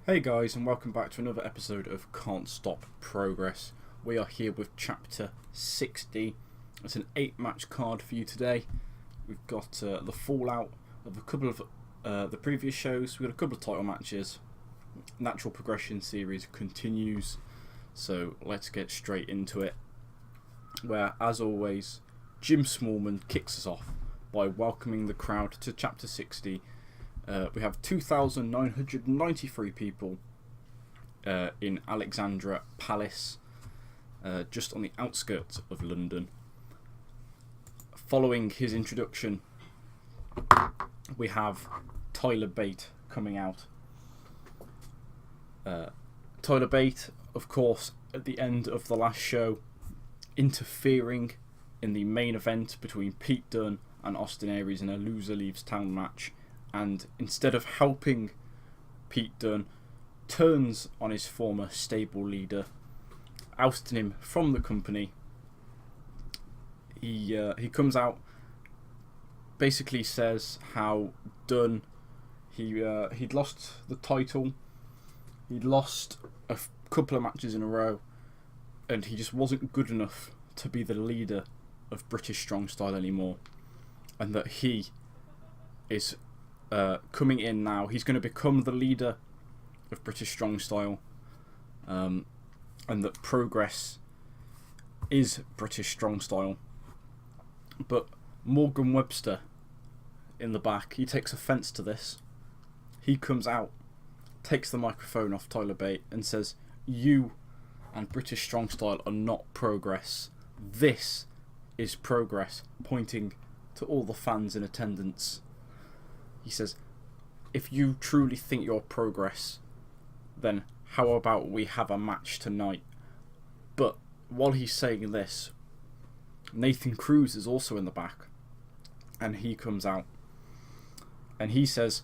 Hey guys, and welcome back to another episode of Can't Stop Progress. We are here with chapter 60. It's an 8-match card for you today. We've got the fallout of a couple of the previous shows. We've got a couple of title matches. Natural Progression series continues, so let's get straight into it. Where, as always, Jim Smallman kicks us off by welcoming the crowd to chapter 60. We have 2,993 people in Alexandra Palace, just on the outskirts of London. Following his introduction, we have Tyler Bate coming out. Tyler Bate, of course, at the end of the last show, interfering in the main event between Pete Dunne and Austin Aries in a loser leaves town match. And instead of helping Pete Dunne, turns on his former stable leader, ousting him from the company. He comes out, basically says how Dunne, he'd lost the title, he'd lost a couple of matches in a row, and he just wasn't good enough to be the leader of British Strong Style anymore, and that he is coming in now. He's going to become the leader of British Strong Style, and that Progress is British Strong Style. But Morgan Webster, in the back, he takes offence to this. He comes out, takes the microphone off Tyler Bate and says, "You and British Strong Style are not Progress. This is Progress," pointing to all the fans in attendance. He says, "If you truly think you're Progress, then how about we have a match tonight?" But while he's saying this, Nathan Cruz is also in the back, and he comes out and he says,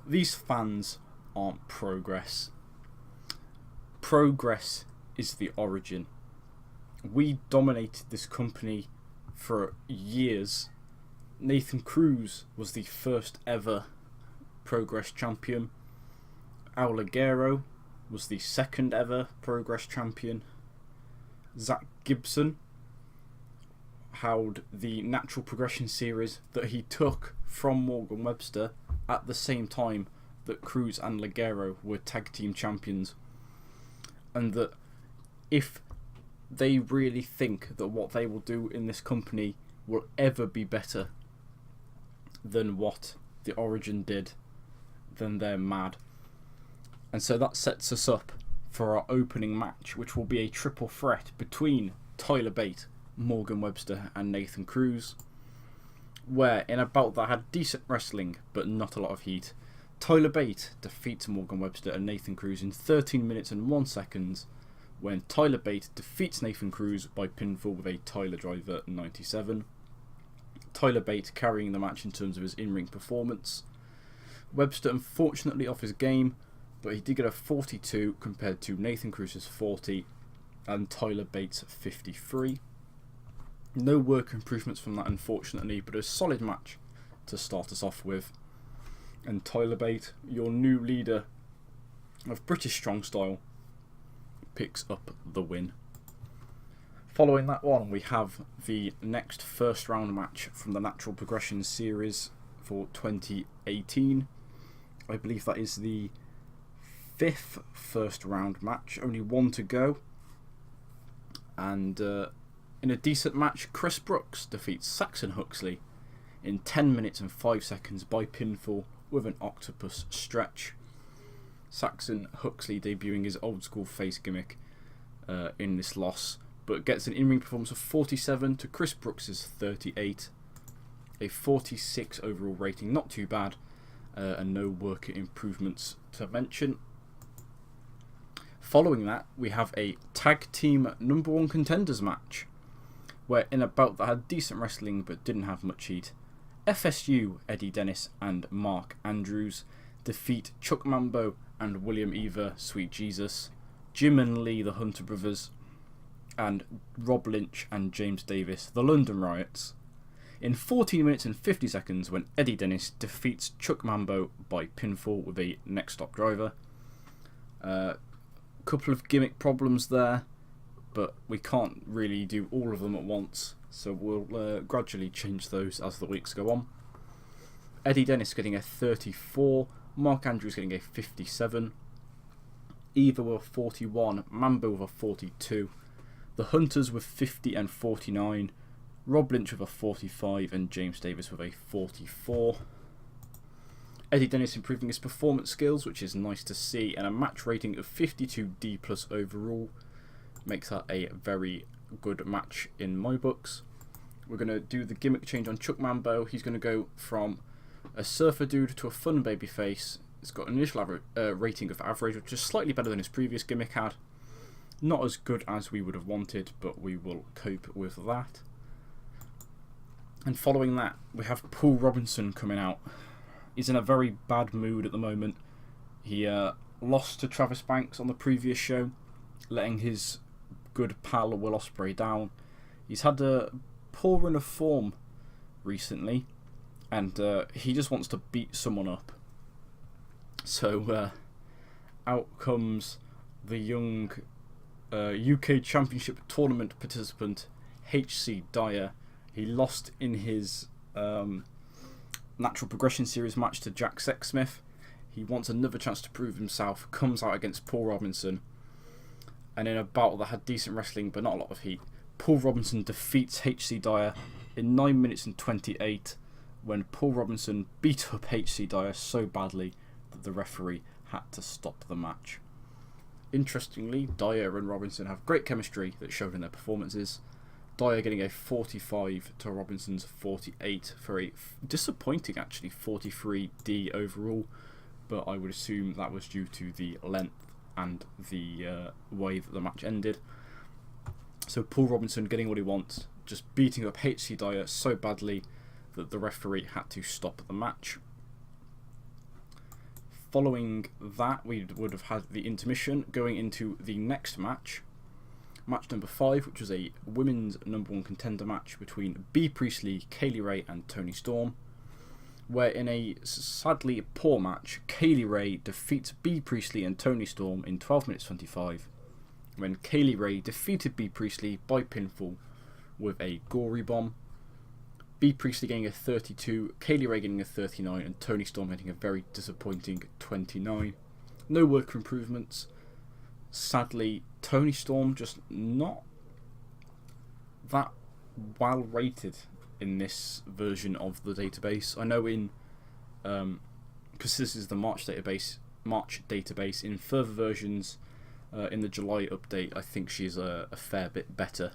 "These fans aren't Progress. Progress is the origin. We dominated this company for years. Nathan Cruz was the first ever Progress champion. Al Ligero was the second ever Progress champion. Zach Gibson held the Natural Progression series that he took from Morgan Webster at the same time that Cruz and Ligero were tag team champions. And that if they really think that what they will do in this company will ever be better than what the Origin did, then they're mad." And so that sets us up for our opening match, which will be a triple threat between Tyler Bate, Morgan Webster and Nathan Cruz, where in a bout that had decent wrestling but not a lot of heat, Tyler Bate defeats Morgan Webster and Nathan Cruz in 13 minutes and 1 second, when Tyler Bate defeats Nathan Cruz by pinfall with a Tyler Driver 97. Tyler Bate carrying the match in terms of his in-ring performance. Webster unfortunately off his game, but he did get a 42 compared to Nathan Cruz's 40 and Tyler Bate's 53. No work improvements from that, unfortunately, but a solid match to start us off with. And Tyler Bate, your new leader of British Strong Style, picks up the win. Following that one, we have the next first round match from the Natural Progression series for 2018. I believe that is the 5th first round match, only one to go. And in a decent match, Chris Brooks defeats Saxon Huxley in 10 minutes and 5 seconds by pinfall with an octopus stretch. Saxon Huxley debuting his old school face gimmick in this loss, but gets an in-ring performance of 47 to Chris Brooks' 38. A 46 overall rating, not too bad, and no worker improvements to mention. Following that, we have a tag team number 1 contenders match, where in a bout that had decent wrestling but didn't have much heat, FSU, Eddie Dennis and Mark Andrews defeat Chuck Mambo and William Eva, Sweet Jesus, Jim and Lee, the Hunter Brothers, and Rob Lynch and James Davis, the London Riots, in 14 minutes and 50 seconds when Eddie Dennis defeats Chuck Mambo by pinfall with a neck stop driver. Couple of gimmick problems there, but we can't really do all of them at once, so we'll gradually change those as the weeks go on. Eddie Dennis getting a 34, Mark Andrews getting a 57, Eva with a 41, Mambo with a 42, the Hunters with 50 and 49, Rob Lynch with a 45, and James Davis with a 44. Eddie Dennis improving his performance skills, which is nice to see, and a match rating of 52D plus overall makes that a very good match in my books. We're going to do the gimmick change on Chuck Mambo. He's going to go from a surfer dude to a fun baby face. It's got an initial rating of average, which is slightly better than his previous gimmick had. Not as good as we would have wanted, but we will cope with that. And following that, we have Paul Robinson coming out. He's in a very bad mood at the moment. He lost to Travis Banks on the previous show, letting his good pal Will Ospreay down. He's had a poor run of form recently, and he just wants to beat someone up. So out comes the young UK Championship Tournament participant HC Dyer. He lost in his Natural Progression Series match to Jack Sexsmith. He wants another chance to prove himself, comes out against Paul Robinson, and in a battle that had decent wrestling but not a lot of heat, Paul Robinson defeats HC Dyer in 9 minutes and 28 when Paul Robinson beat up HC Dyer so badly that the referee had to stop the match. Interestingly, Dyer and Robinson have great chemistry that showed in their performances. Dyer getting a 45 to Robinson's 48 for a disappointing, actually, 43D overall, but I would assume that was due to the length and the way that the match ended. So Paul Robinson getting what he wants, just beating up HC Dyer so badly that the referee had to stop the match. Following that, we would have had the intermission going into the next match. Match number 5, which was a women's #1 contender match between Bea Priestley, Kaylee Ray and Toni Storm, where in a sadly poor match, Kaylee Ray defeats Bea Priestley and Toni Storm in 12 minutes 25, when Kaylee Ray defeated Bea Priestley by pinfall with a gory bomb. Bea Priestley getting a 32, Kaylee Ray getting a 39, and Toni Storm getting a very disappointing 29. No work for improvements. Sadly, Toni Storm just not that well rated in this version of the database. I know in because this is the March database. In further versions, in the July update, I think she's a fair bit better.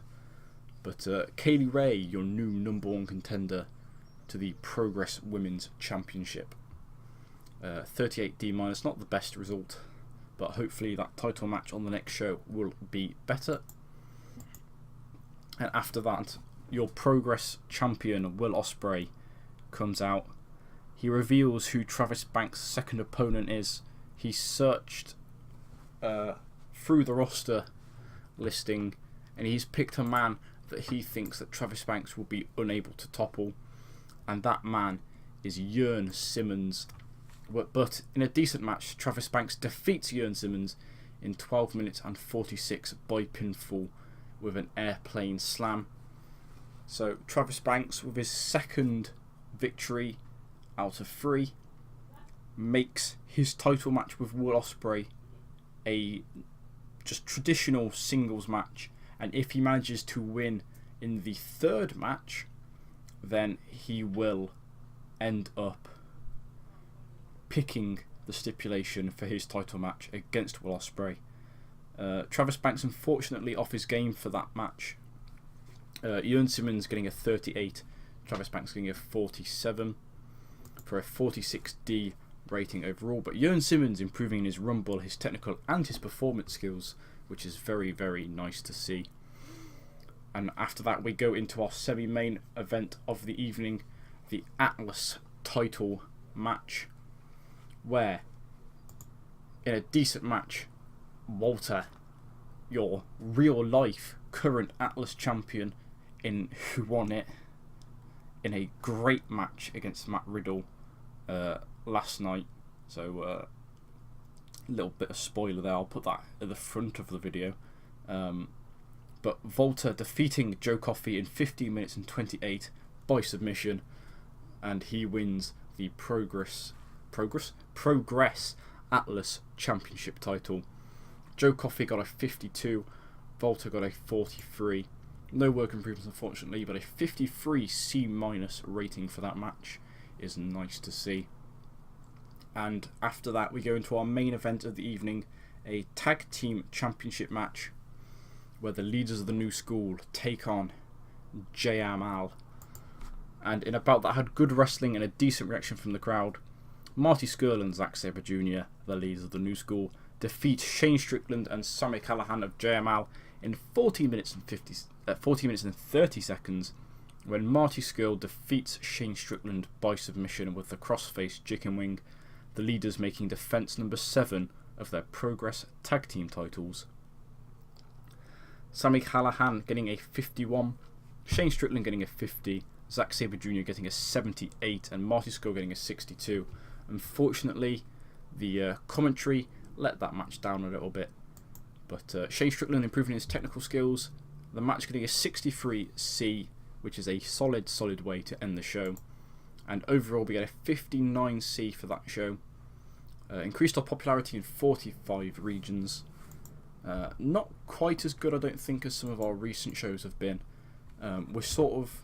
But Kaylee Ray, your new #1 contender to the Progress Women's Championship. 38D minus, not the best result, but hopefully that title match on the next show will be better. And after that, your Progress champion Will Ospreay comes out. He reveals who Travis Banks' second opponent is. He searched through the roster listing, and he's picked a man that he thinks that Travis Banks will be unable to topple, and that man is Jørn Simmons. But in a decent match, Travis Banks defeats Jørn Simmons in 12 minutes and 46 by pinfall with an airplane slam. So Travis Banks, with his second victory out of 3, makes his title match with Will Ospreay a just traditional singles match, and if he manages to win in the third match, then he will end up picking the stipulation for his title match against Will Ospreay. Travis Banks unfortunately off his game for that match. Jørn Simmons getting a 38, Travis Banks getting a 47 for a 46D rating overall, but Jørn Simmons improving in his rumble, his technical and his performance skills, which is very, very nice to see. And after that, we go into our semi-main event of the evening, the Atlas title match, where in a decent match, Walter, your real life current Atlas champion, who won it in a great match against Matt Riddle last night. So A little bit of spoiler there, I'll put that at the front of the video. But Walter defeating Joe Coffey in 15 minutes and 28 by submission, and he wins the Progress Atlas Championship title. Joe Coffey got a 52, Walter got a 43. No work improvements unfortunately, but a 53 C- rating for that match is nice to see. And after that we go into our main event of the evening, a tag team championship match where the leaders of the new school take on JML. And in about that had good wrestling and a decent reaction from the crowd. Marty Scurll and Zack Sabre Jr., the leaders of the new school, defeat Shane Strickland and Sami Callihan of JML in 14 minutes and 30 seconds, when Marty Scurll defeats Shane Strickland by submission with the crossface chicken wing, the leaders making defence number 7 of their Progress Tag Team titles. Sami Callihan getting a 51, Shane Strickland getting a 50, Zack Sabre Jr. getting a 78, and Marty Scurll getting a 62. Unfortunately, the commentary let that match down a little bit, but Shane Strickland improving his technical skills, the match getting a 63C, which is a solid way to end the show, and overall we get a 59C for that show. Increased our popularity in 45 regions. Not quite as good, I don't think, as some of our recent shows have been. We're sort of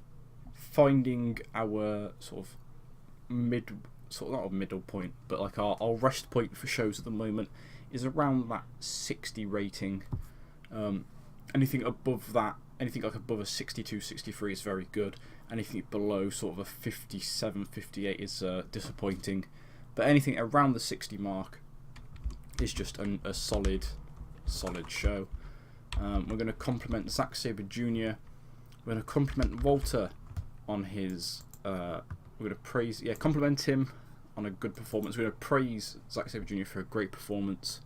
finding our not a middle point, but like our rest point for shows at the moment is around that 60 rating. Anything above that, anything like above a 62, 63 is very good. Anything below sort of a 57, 58 is disappointing. But anything around the 60 mark is just a solid show. We're going to compliment Zack Sabre Jr. We're going to compliment Walter on his. We're going to compliment him on a good performance. We're going to praise Zack Sabre Jr. for a great performance.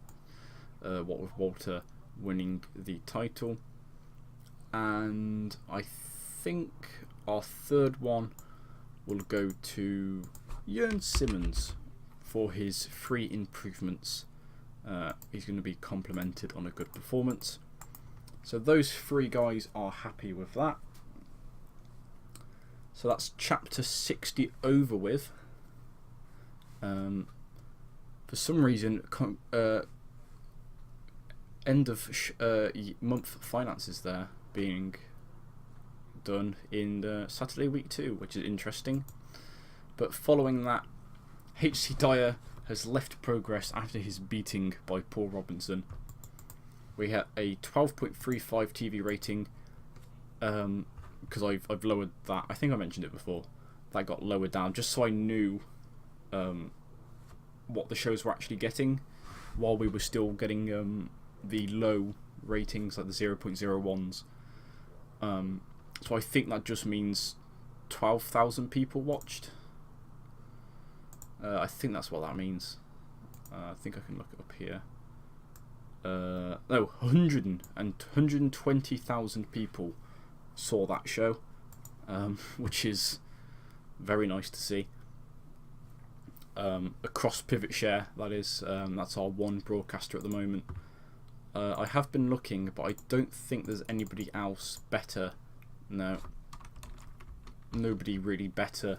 What with Walter winning the title, and I think our third one will go to Jørn Simmons for his 3 improvements. He's going to be complimented on a good performance. So those 3 guys are happy with that. So that's chapter 60 over with. For some reason, end of month finances there being done in Saturday week 2, which is interesting. But following that, HC Dyer has left Progress after his beating by Paul Robinson. We had a 12.35 TV rating, because I've lowered that. I think I mentioned it before. That got lowered down just so I knew what the shows were actually getting, while we were still getting the low ratings, like the 0.01s. So I think that just means 12,000 people watched. I think that's what that means. I think I can look it up here. 120,000 people saw that show, which is very nice to see. Across Pivot Share, that is. That's our one broadcaster at the moment. I have been looking, but I don't think there's anybody else better. No. Nobody really better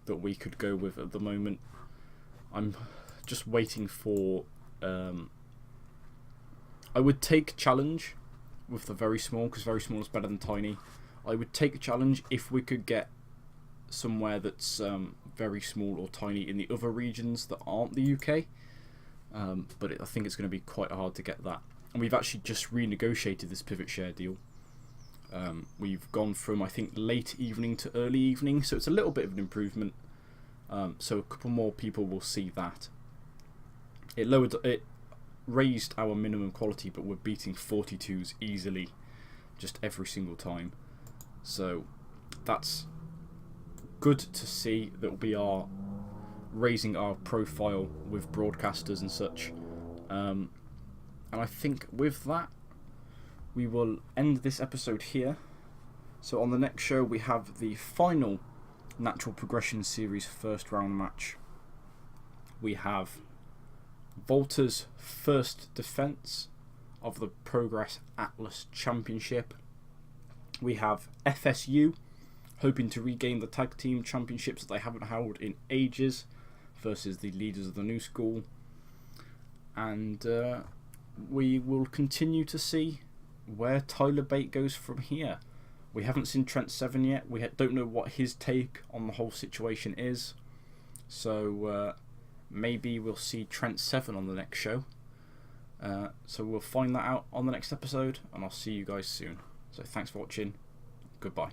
that we could go with at the moment. I'm just waiting for. I would take challenge with the very small, because very small is better than tiny. I would take challenge if we could get somewhere that's very small or tiny in the other regions that aren't the UK. But I think it's going to be quite hard to get that. And we've actually just renegotiated this Pivot Share deal. We've gone from, I think, late evening to early evening, so it's a little bit of an improvement. So a couple more people will see that. It raised our minimum quality, but we're beating 42s easily, just every single time. So that's good to see that we are raising our profile with broadcasters and such. And I think with that, we will end this episode here. So on the next show, we have the final Natural Progression Series first round match. We have Volta's first defence of the Progress Atlas Championship. We have FSU hoping to regain the tag team championships that they haven't held in ages versus the leaders of the new school. And we will continue to see where Tyler Bate goes from here. We haven't seen Trent Seven yet. We don't know what his take on the whole situation is. So maybe we'll see Trent Seven on the next show. So we'll find that out on the next episode, and I'll see you guys soon. So thanks for watching. Goodbye.